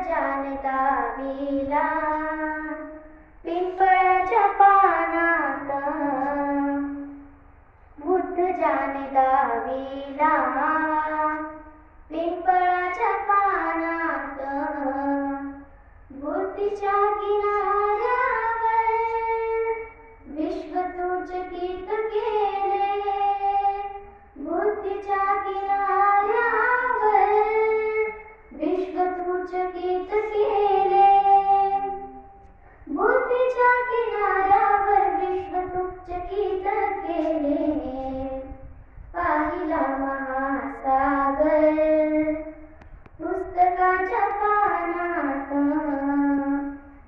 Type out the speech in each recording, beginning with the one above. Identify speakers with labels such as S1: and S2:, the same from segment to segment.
S1: जानता विला पिंपळाच्या पानात बुद्ध जानता विला पिंपळाच्या पानात बुद्धीच्या किनाऱ्यावर विश्व तुझकीत केले बुद्धीच्या किनाऱ्यावर विश्व तुझकीत केले बुद्धीच्या किनाऱ्यावर विश्व तुझकीत केले पाहिला महासागर पुस्तकाच्या पानात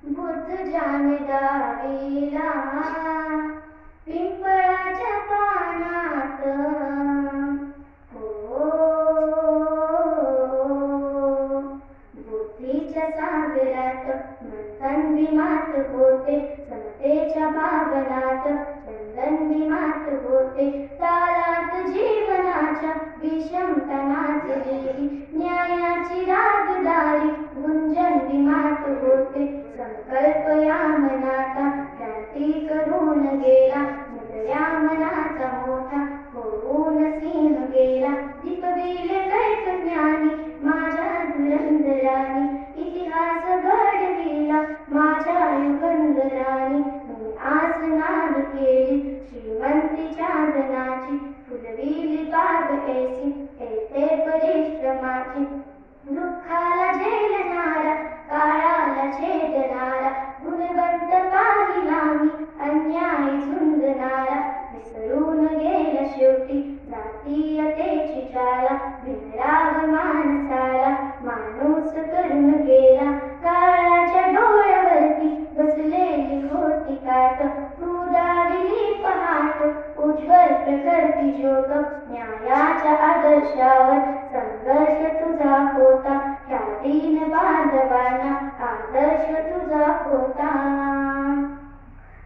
S1: बुद्ध जानता विला पिंपळाच्या पानात बुद्धीच्या सागरात मंथन विमात होते समतेच्या भावनात चंदन विमात होते तालात जीवनाच्या विषमतनाचे देवी न्यायाची रागदारी गुंजन विमात होते संकल्प या मनाचा क्रांती करून गेला मुदया मनाचा मोठा होऊन सिंह गेला दीपविले कैक ज्ञानी माझ्या धुरंधरानी इतिहास घडविला माझ्या युगंधरानी मी आसनाद केली श्रीमंतीच्या धनाची फुलविली बाग ऐसी येते परिश्रमाची दुःखाला झेलणारा काळाला छेदणारा गुणवंत पाहिला मी अन्यायी झुंजणारा विसरून गेला शेवटी जातीयतेची शाळा बिनराग माणसाला माणूस करून गेला काळाच्या डोळ्यावरती बसलेली होती काट तू दाविली पहाट उज्ज्वल प्रखरती ज्योत न्यायाच्या आदर्शावर संघर्ष तुझा होता ह्या दीन बांधवांना आदर्श तुझा होता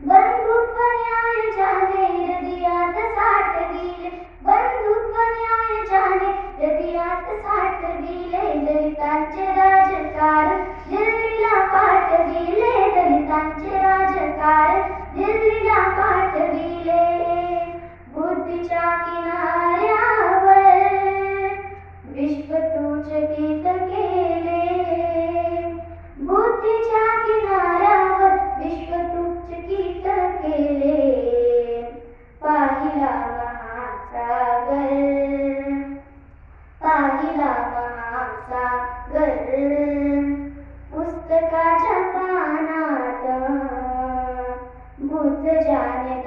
S1: बंधुत्व न्याय जाने हृदयात साठविले बंधुत्व न्याय जाने हृदयात साठविले दलितांचे राजकारण दिल्लीला पाठविले दलितांचे राजकारण दिल्लीला पाठविले बुद्धीच्या किनाऱ्यावर विश्व तुझकीत केले बुद्धीच्या किनाऱ्यावर विश्व तुझकीत केले पाहिला महासागर पुस्तकाच्या पानात बुद्ध जाने